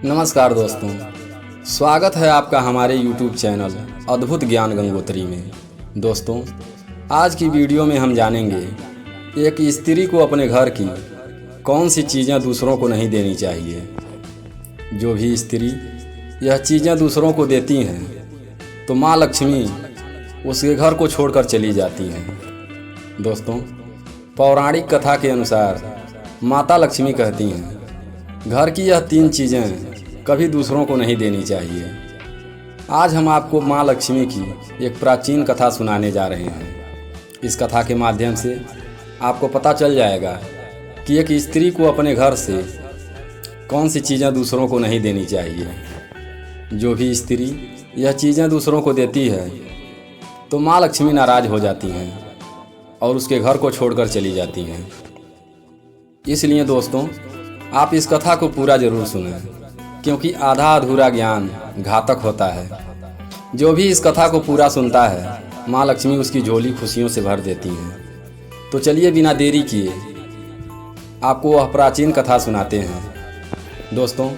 नमस्कार दोस्तों, स्वागत है आपका हमारे YouTube चैनल अद्भुत ज्ञान गंगोत्री में। दोस्तों, आज की वीडियो में हम जानेंगे एक स्त्री को अपने घर की कौन सी चीज़ें दूसरों को नहीं देनी चाहिए। जो भी स्त्री यह चीज़ें दूसरों को देती हैं तो माँ लक्ष्मी उसके घर को छोड़कर चली जाती हैं। दोस्तों, पौराणिक कथा के अनुसार माता लक्ष्मी कहती हैं घर की यह 3 चीज़ें कभी दूसरों को नहीं देनी चाहिए। आज हम आपको माँ लक्ष्मी की एक प्राचीन कथा सुनाने जा रहे हैं। इस कथा के माध्यम से आपको पता चल जाएगा कि एक स्त्री को अपने घर से कौन सी चीज़ें दूसरों को नहीं देनी चाहिए। जो भी स्त्री यह चीज़ें दूसरों को देती है तो माँ लक्ष्मी नाराज़ हो जाती हैं और उसके घर को छोड़कर चली जाती हैं। इसलिए दोस्तों, आप इस कथा को पूरा ज़रूर सुनें, क्योंकि आधा अधूरा ज्ञान घातक होता है। जो भी इस कथा को पूरा सुनता है माँ लक्ष्मी उसकी झोली खुशियों से भर देती हैं। तो चलिए बिना देरी किए आपको वह प्राचीन कथा सुनाते हैं। दोस्तों,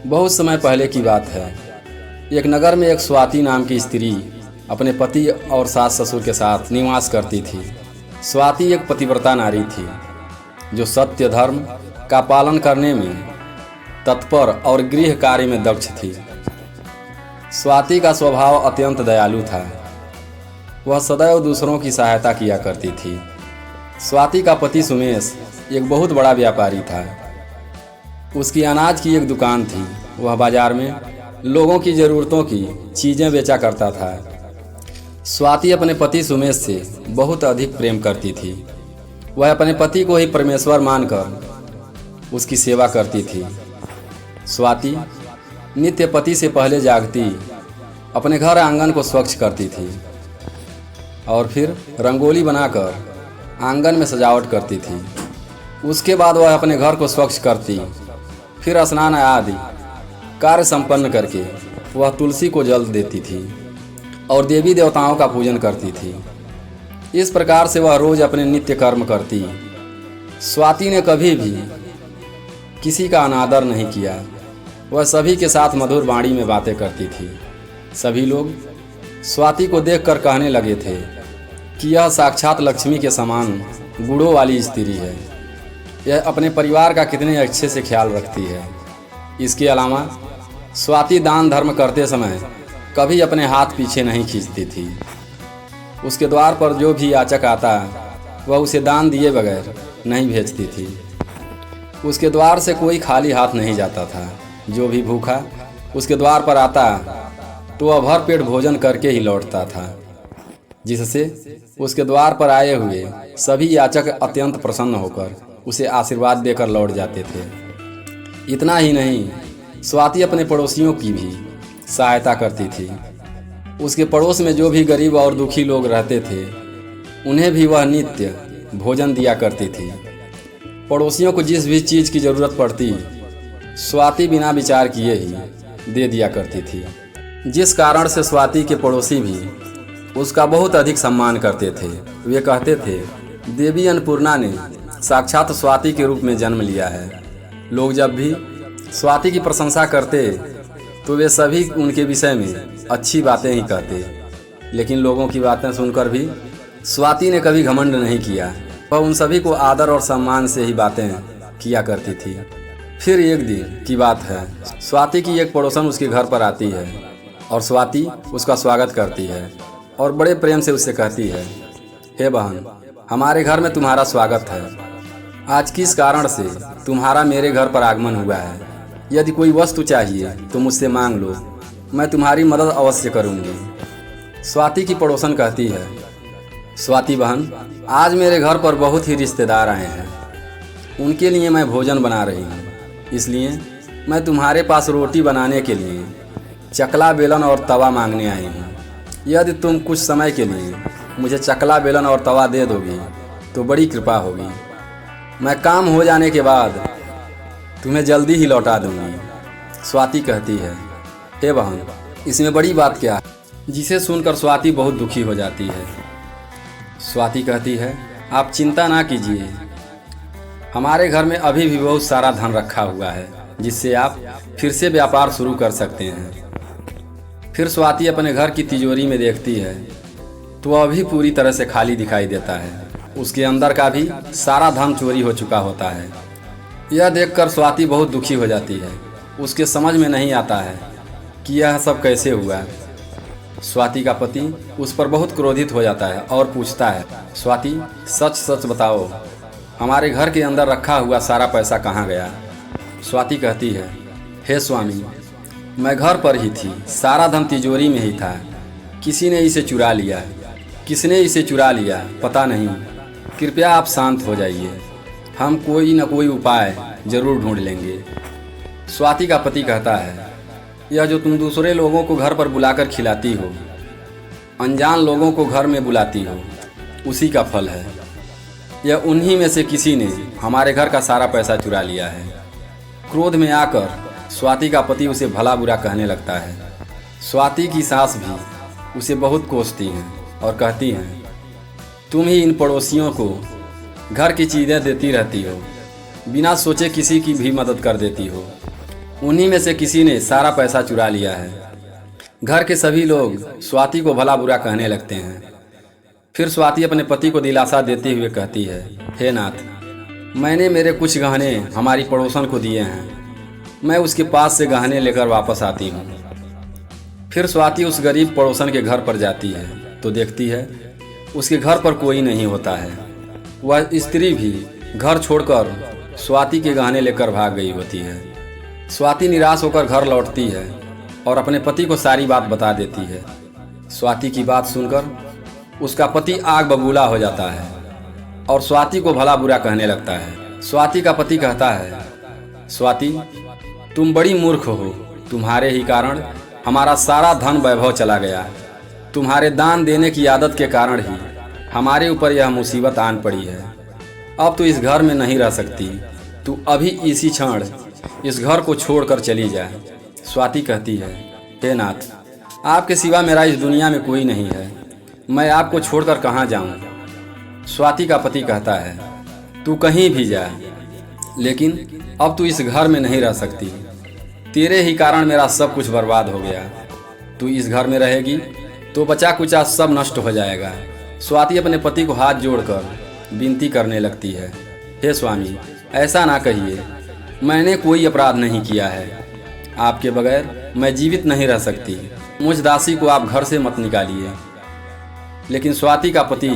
बहुत समय पहले की बात है। एक नगर में एक स्वाति नाम की स्त्री अपने पति और सास ससुर के साथ निवास करती थी। स्वाति एक पतिव्रता नारी थी जो सत्य धर्म का पालन करने में तत्पर और गृह कार्य में दक्ष थी। स्वाति का स्वभाव अत्यंत दयालु था। वह सदैव दूसरों की सहायता किया करती थी। स्वाति का पति सुमेश एक बहुत बड़ा व्यापारी था। उसकी अनाज की एक दुकान थी। वह बाजार में लोगों की ज़रूरतों की चीज़ें बेचा करता था। स्वाति अपने पति सुमेश से बहुत अधिक प्रेम करती थी। वह अपने पति को ही परमेश्वर मानकर उसकी सेवा करती थी। स्वाति नित्य पति से पहले जागती, अपने घर आंगन को स्वच्छ करती थी और फिर रंगोली बनाकर आंगन में सजावट करती थी। उसके बाद वह अपने घर को स्वच्छ करती, फिर स्नान आदि कार्य संपन्न करके वह तुलसी को जल देती थी और देवी देवताओं का पूजन करती थी। इस प्रकार से वह रोज अपने नित्य कर्म करती। स्वाति ने कभी भी किसी का अनादर नहीं किया। वह सभी के साथ मधुर वाणी में बातें करती थी। सभी लोग स्वाति को देखकर कहने लगे थे कि यह साक्षात लक्ष्मी के समान गुणों वाली स्त्री है। यह अपने परिवार का कितने अच्छे से ख्याल रखती है। इसके अलावा स्वाति दान धर्म करते समय कभी अपने हाथ पीछे नहीं खींचती थी। उसके द्वार पर जो भी याचक आता वह उसे दान दिए बगैर नहीं भेजती थी। उसके द्वार से कोई खाली हाथ नहीं जाता था। जो भी भूखा उसके द्वार पर आता तो वह भर पेट भोजन करके ही लौटता था, जिससे उसके द्वार पर आए हुए सभी याचक अत्यंत प्रसन्न होकर उसे आशीर्वाद देकर लौट जाते थे। इतना ही नहीं, स्वाति अपने पड़ोसियों की भी सहायता करती थी। उसके पड़ोस में जो भी गरीब और दुखी लोग रहते थे उन्हें भी वह नित्य भोजन दिया करती थी। पड़ोसियों को जिस भी चीज़ की ज़रूरत पड़ती स्वाति बिना विचार किए ही दे दिया करती थी, जिस कारण से स्वाति के पड़ोसी भी उसका बहुत अधिक सम्मान करते थे। वे कहते थे देवी अन्नपूर्णा ने साक्षात स्वाति के रूप में जन्म लिया है। लोग जब भी स्वाति की प्रशंसा करते तो वे सभी उनके विषय में अच्छी बातें ही कहते, लेकिन लोगों की बातें सुनकर भी स्वाति ने कभी घमंड नहीं किया। वह उन सभी को आदर और सम्मान से ही बातें किया करती थी। फिर एक दिन की बात है, स्वाति की एक पड़ोसन उसके घर पर आती है और स्वाति उसका स्वागत करती है और बड़े प्रेम से उससे कहती है, हे बहन, हमारे घर में तुम्हारा स्वागत है। आज किस कारण से तुम्हारा मेरे घर पर आगमन हुआ है? यदि कोई वस्तु चाहिए तो मुझसे मांग लो, मैं तुम्हारी मदद अवश्य करूँगी। स्वाति की पड़ोसन कहती है, स्वाति बहन, आज मेरे घर पर बहुत ही रिश्तेदार आए हैं। उनके लिए मैं भोजन बना रही हूँ, इसलिए मैं तुम्हारे पास रोटी बनाने के लिए चकला बेलन और तवा मांगने आई हूँ। यदि तुम कुछ समय के लिए मुझे चकला बेलन और तवा दे दोगी तो बड़ी कृपा होगी। मैं काम हो जाने के बाद तुम्हें जल्दी ही लौटा दूंगी। स्वाति कहती है, हे बहन, इसमें बड़ी बात क्या है? जिसे सुनकर स्वाति बहुत दुखी हो जाती है। स्वाति कहती है, आप चिंता ना कीजिए, हमारे घर में अभी भी बहुत सारा धन रखा हुआ है। जिससे आप फिर से व्यापार शुरू कर सकते हैं। फिर स्वाति अपने घर की तिजोरी में देखती है तो वह भी पूरी तरह से खाली दिखाई देता है। उसके अंदर का भी सारा धन चोरी हो चुका होता है। यह देखकर स्वाति बहुत दुखी हो जाती है। उसके समझ में नहीं आता है कि यह सब कैसे हुआ। स्वाति का पति उस पर बहुत क्रोधित हो जाता है और पूछता है, स्वाति सच सच बताओ, हमारे घर के अंदर रखा हुआ सारा पैसा कहाँ गया? स्वाति कहती है, हे स्वामी, मैं घर पर ही थी, सारा धन तिजोरी में ही था, किसी ने इसे चुरा लिया। किसने इसे चुरा लिया पता नहीं, कृपया आप शांत हो जाइए, हम कोई न कोई उपाय जरूर ढूंढ लेंगे। स्वाति का पति कहता है, यह जो तुम दूसरे लोगों को घर पर बुलाकर खिलाती हो, अनजान लोगों को घर में बुलाती हो, उसी का फल है। यह उन्हीं में से किसी ने हमारे घर का सारा पैसा चुरा लिया है। क्रोध में आकर स्वाति का पति उसे भला बुरा कहने लगता है। स्वाति की सास भी उसे बहुत कोसती हैं और कहती हैं, तुम ही इन पड़ोसियों को घर की चीज़ें देती रहती हो, बिना सोचे किसी की भी मदद कर देती हो। उन्हीं में से किसी ने सारा पैसा चुरा लिया है। घर के सभी लोग स्वाति को भला बुरा कहने लगते हैं। फिर स्वाति अपने पति को दिलासा देते हुए कहती है, हे नाथ, मैंने मेरे कुछ गहने हमारी पड़ोसन को दिए हैं, मैं उसके पास से गहने लेकर वापस आती हूँ। फिर स्वाति उस गरीब पड़ोसन के घर पर जाती है तो देखती है उसके घर पर कोई नहीं होता है। वह स्त्री भी घर छोड़कर स्वाति के गहने लेकर भाग गई होती है। स्वाति निराश होकर घर लौटती है और अपने पति को सारी बात बता देती है। स्वाति की बात सुनकर उसका पति आग बबूला हो जाता है और स्वाति को भला बुरा कहने लगता है। स्वाति का पति कहता है, स्वाति तुम बड़ी मूर्ख हो, तुम्हारे ही कारण हमारा सारा धन वैभव चला गया। तुम्हारे दान देने की आदत के कारण ही हमारे ऊपर यह मुसीबत आन पड़ी है। अब तू इस घर में नहीं रह सकती, तू अभी इसी क्षण इस घर को छोड़कर चली जा। स्वाति कहती है, हे नाथ, आपके सिवा मेरा इस दुनिया में कोई नहीं है, मैं आपको छोड़कर कहाँ जाऊँ। स्वाति का पति कहता है, तू कहीं भी जा, लेकिन अब तू इस घर में नहीं रह सकती। तेरे ही कारण मेरा सब कुछ बर्बाद हो गया। तू इस घर में रहेगी तो बचा कुचा सब नष्ट हो जाएगा। स्वाति अपने पति को हाथ जोड़कर विनती करने लगती है, हे स्वामी, ऐसा ना कहिए, मैंने कोई अपराध नहीं किया है। आपके बगैर मैं जीवित नहीं रह सकती, मुझ दासी को आप घर से मत निकालिए। लेकिन स्वाति का पति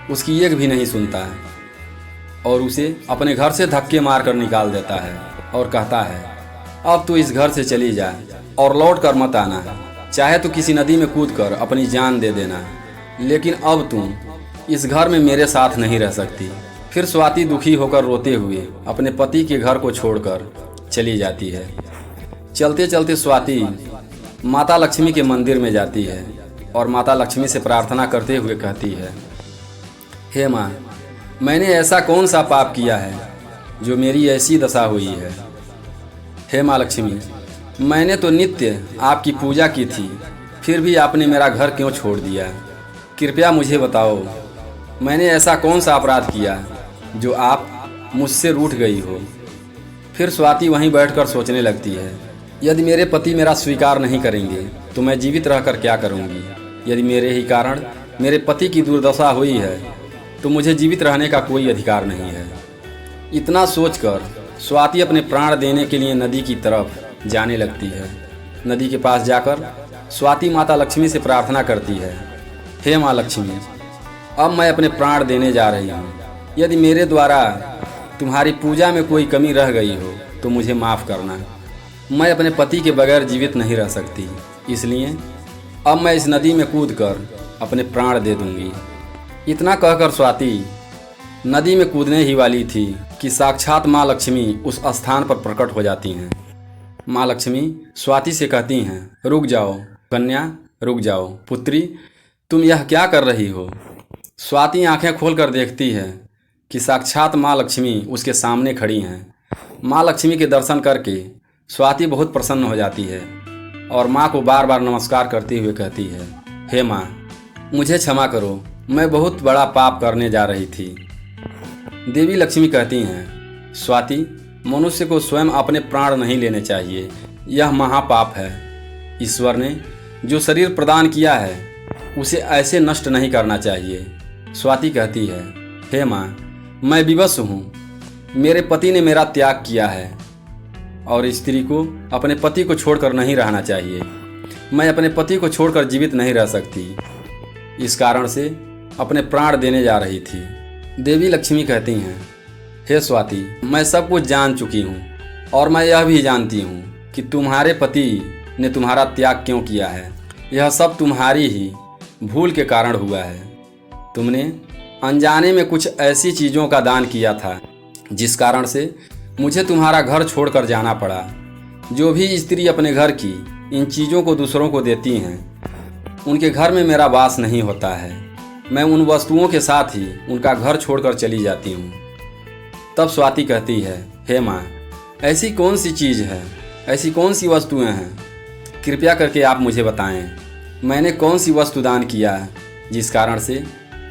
उसकी एक भी नहीं सुनता है और उसे अपने घर से धक्के मारकर निकाल देता है और कहता है, अब तू इस घर से चली जा और लौट कर मत आना। चाहे तो किसी नदी में कूदकर अपनी जान दे देना, लेकिन अब तुम इस घर में मेरे साथ नहीं रह सकती। फिर स्वाति दुखी होकर रोते हुए अपने पति के घर को छोड़कर चली जाती है। चलते चलते स्वाति माता लक्ष्मी के मंदिर में जाती है और माता लक्ष्मी से प्रार्थना करते हुए कहती है, हे माँ, मैंने ऐसा कौन सा पाप किया है जो मेरी ऐसी दशा हुई है। हे माँ लक्ष्मी, मैंने तो नित्य आपकी पूजा की थी, फिर भी आपने मेरा घर क्यों छोड़ दिया? कृपया मुझे बताओ, मैंने ऐसा कौन सा अपराध किया जो आप मुझसे रूठ गई हो। फिर स्वाति वहीं बैठकर सोचने लगती है, यदि मेरे पति मेरा स्वीकार नहीं करेंगे तो मैं जीवित रहकर क्या करूंगी। यदि मेरे ही कारण मेरे पति की दुर्दशा हुई है तो मुझे जीवित रहने का कोई अधिकार नहीं है। इतना सोचकर स्वाति अपने प्राण देने के लिए नदी की तरफ जाने लगती है। नदी के पास जाकर स्वाति माता लक्ष्मी से प्रार्थना करती है, हे माँ लक्ष्मी, अब मैं अपने प्राण देने जा रही हूँ। यदि मेरे द्वारा तुम्हारी पूजा में कोई कमी रह गई हो तो मुझे माफ़ करना। मैं अपने पति के बगैर जीवित नहीं रह सकती, इसलिए अब मैं इस नदी में कूदकर अपने प्राण दे दूंगी। इतना कहकर स्वाति नदी में कूदने ही वाली थी कि साक्षात माँ लक्ष्मी उस स्थान पर प्रकट हो जाती हैं। माँ लक्ष्मी स्वाति से कहती हैं, रुक जाओ कन्या, रुक जाओ पुत्री, तुम यह क्या कर रही हो। स्वाति आंखें खोलकर देखती है कि साक्षात माँ लक्ष्मी उसके सामने खड़ी हैं। माँ लक्ष्मी के दर्शन करके स्वाति बहुत प्रसन्न हो जाती है और माँ को बार बार नमस्कार करते हुए कहती है, हे माँ, मुझे क्षमा करो, मैं बहुत बड़ा पाप करने जा रही थी। देवी लक्ष्मी कहती हैं, स्वाति, मनुष्य को स्वयं अपने प्राण नहीं लेने चाहिए, यह महापाप है। ईश्वर ने जो शरीर प्रदान किया है उसे ऐसे नष्ट नहीं करना चाहिए। स्वाति कहती है, हे माँ, मैं विवश हूँ। मेरे पति ने मेरा त्याग किया है और स्त्री को अपने पति को छोड़कर नहीं रहना चाहिए। मैं अपने पति को छोड़कर जीवित नहीं रह सकती, इस कारण से अपने प्राण देने जा रही थी। देवी लक्ष्मी कहती हैं, हे स्वाति, मैं सब कुछ जान चुकी हूँ और मैं यह भी जानती हूँ कि तुम्हारे पति ने तुम्हारा त्याग क्यों किया है। यह सब तुम्हारी ही भूल के कारण हुआ है। तुमने अनजाने में कुछ ऐसी चीज़ों का दान किया था जिस कारण से मुझे तुम्हारा घर छोड़कर जाना पड़ा। जो भी स्त्री अपने घर की इन चीज़ों को दूसरों को देती हैं, उनके घर में मेरा वास नहीं होता है। मैं उन वस्तुओं के साथ ही उनका घर छोड़कर चली जाती हूँ। तब स्वाति कहती है, हे माँ, ऐसी कौन सी चीज़ है, ऐसी कौन सी वस्तुएं हैं, कृपया करके आप मुझे बताएं। मैंने कौन सी वस्तु दान किया है जिस कारण से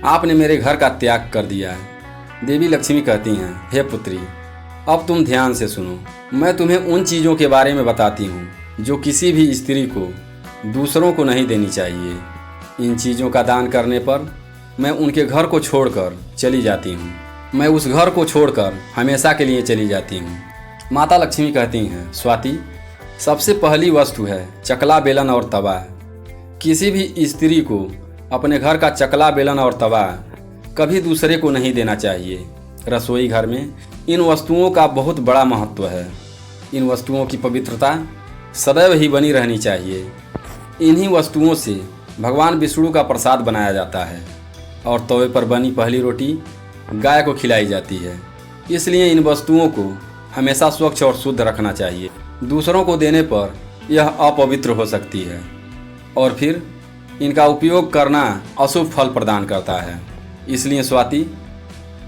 आपने मेरे घर का त्याग कर दिया है। देवी लक्ष्मी कहती हैं, हे पुत्री, अब तुम ध्यान से सुनो। मैं तुम्हें उन चीज़ों के बारे में बताती हूँ जो किसी भी स्त्री को दूसरों को नहीं देनी चाहिए। इन चीज़ों का दान करने पर मैं उनके घर को छोड़कर चली जाती हूँ। मैं उस घर को छोड़कर हमेशा के लिए चली जाती हूँ। माता लक्ष्मी कहती हैं, स्वाति, सबसे पहली वस्तु है चकला, बेलन और तवा। किसी भी स्त्री को अपने घर का चकला, बेलन और तवा कभी दूसरे को नहीं देना चाहिए। रसोई घर में इन वस्तुओं का बहुत बड़ा महत्व है। इन वस्तुओं की पवित्रता सदैव ही बनी रहनी चाहिए। इन्हीं वस्तुओं से भगवान विष्णु का प्रसाद बनाया जाता है और तवे पर बनी पहली रोटी गाय को खिलाई जाती है। इसलिए इन वस्तुओं को हमेशा स्वच्छ और शुद्ध रखना चाहिए। दूसरों को देने पर यह अपवित्र हो सकती है और फिर इनका उपयोग करना अशुभ फल प्रदान करता है। इसलिए स्वाति,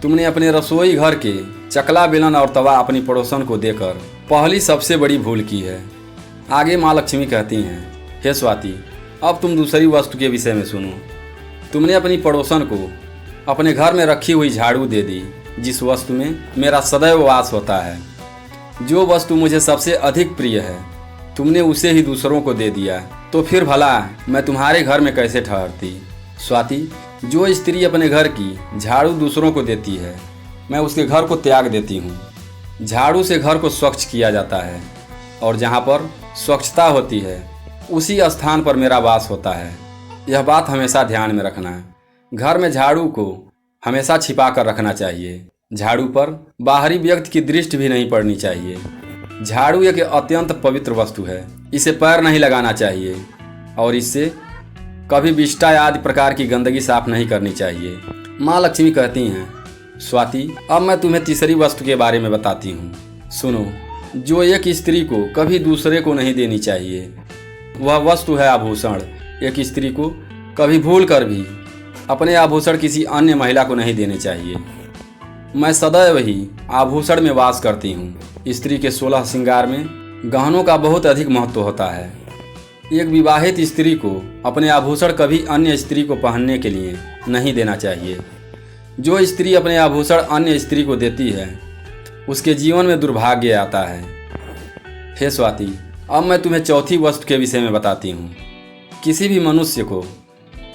तुमने अपने रसोई घर के चकला, बेलन और तवा अपनी पड़ोसन को देकर पहली सबसे बड़ी भूल की है। आगे माँ लक्ष्मी कहती हैं, हे स्वाति, अब तुम दूसरी वस्तु के विषय में सुनो। तुमने अपनी पड़ोसन को अपने घर में रखी हुई झाड़ू दे दी, जिस वस्तु में मेरा सदैव वास होता है। जो वस्तु मुझे सबसे अधिक प्रिय है, तुमने उसे ही दूसरों को दे दिया, तो फिर भला मैं तुम्हारे घर में कैसे ठहरती। स्वाति, जो स्त्री अपने घर की झाड़ू दूसरों को देती है, मैं उसके घर को त्याग देती हूँ। झाड़ू से घर को स्वच्छ किया जाता है और जहाँ पर स्वच्छता होती है उसी स्थान पर मेरा वास होता है। यह बात हमेशा ध्यान में रखना। घर में झाड़ू को हमेशा छिपा कर रखना चाहिए। झाड़ू पर बाहरी व्यक्ति की दृष्टि भी नहीं पड़नी चाहिए। झाड़ू एक अत्यंत पवित्र वस्तु है। इसे पैर नहीं लगाना चाहिए और इससे कभी विष्ठा आदि प्रकार की गंदगी साफ नहीं करनी चाहिए। माँ लक्ष्मी कहती हैं, स्वाति, अब मैं तुम्हें तीसरी वस्तु के बारे में बताती हूँ। सुनो, जो एक स्त्री को कभी दूसरे को नहीं देनी चाहिए, वह वस्तु है आभूषण। एक स्त्री को कभी भूल कर भी अपने आभूषण किसी अन्य महिला को नहीं देने चाहिए। मैं सदैव ही आभूषण में वास करती हूँ। स्त्री के 16 श्रृंगार में गहनों का बहुत अधिक महत्व होता है। एक विवाहित स्त्री को अपने आभूषण कभी अन्य स्त्री को पहनने के लिए नहीं देना चाहिए। जो स्त्री अपने आभूषण अन्य स्त्री को देती है, उसके जीवन में दुर्भाग्य आता है। हे स्वाति, अब मैं तुम्हें चौथी वस्तु के विषय में बताती हूँ। किसी भी मनुष्य को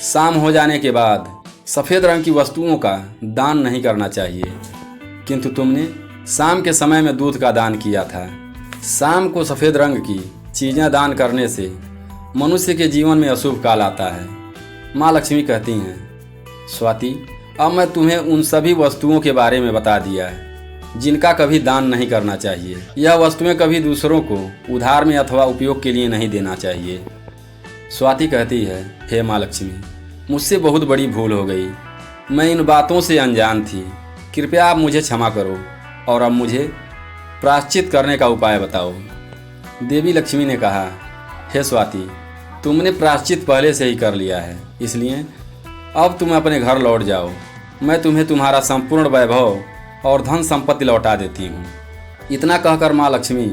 शाम हो जाने के बाद सफ़ेद रंग की वस्तुओं का दान नहीं करना चाहिए, किंतु तुमने शाम के समय में दूध का दान किया था। शाम को सफ़ेद रंग की चीज़ें दान करने से मनुष्य के जीवन में अशुभ काल आता है। माँ लक्ष्मी कहती हैं, स्वाति, अब मैं तुम्हें उन सभी वस्तुओं के बारे में बता दिया है जिनका कभी दान नहीं करना चाहिए। यह वस्तुएं कभी दूसरों को उधार में अथवा उपयोग के लिए नहीं देना चाहिए। स्वाति कहती है, हे माँ लक्ष्मी, मुझसे बहुत बड़ी भूल हो गई। मैं इन बातों से अनजान थी। कृपया आप मुझे क्षमा करो और अब मुझे प्रायश्चित करने का उपाय बताओ। देवी लक्ष्मी ने कहा, हे स्वाति, तुमने प्रायश्चित पहले से ही कर लिया है, इसलिए अब तुम अपने घर लौट जाओ। मैं तुम्हें तुम्हारा संपूर्ण वैभव और धन संपत्ति लौटा देती हूँ। इतना कहकर माँ लक्ष्मी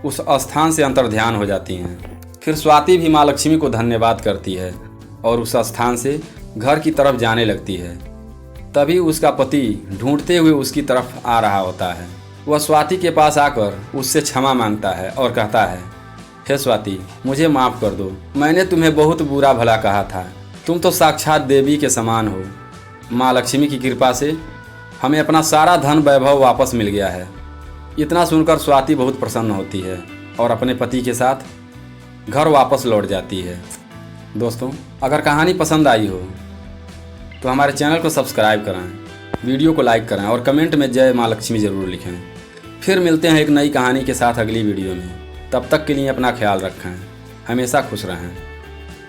उस स्थान से अंतर्ध्यान हो जाती हैं। फिर स्वाति भी माँ लक्ष्मी को धन्यवाद करती है और उस स्थान से घर की तरफ जाने लगती है। तभी उसका पति ढूंढते हुए उसकी तरफ आ रहा होता है। वह स्वाति के पास आकर उससे क्षमा मांगता है और कहता है, हे स्वाति, मुझे माफ़ कर दो। मैंने तुम्हें बहुत बुरा भला कहा था। तुम तो साक्षात देवी के समान हो। माँ लक्ष्मी की कृपा से हमें अपना सारा धन वैभव वापस मिल गया है। इतना सुनकर स्वाति बहुत प्रसन्न होती है और अपने पति के साथ घर वापस लौट जाती है। दोस्तों, अगर कहानी पसंद आई हो तो हमारे चैनल को सब्सक्राइब करें, वीडियो को लाइक करें और कमेंट में जय माँ लक्ष्मी ज़रूर लिखें। फिर मिलते हैं एक नई कहानी के साथ अगली वीडियो में। तब तक के लिए अपना ख्याल रखें, हमेशा खुश रहें।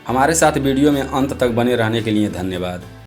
हमारे साथ वीडियो में अंत तक बने रहने के लिए धन्यवाद।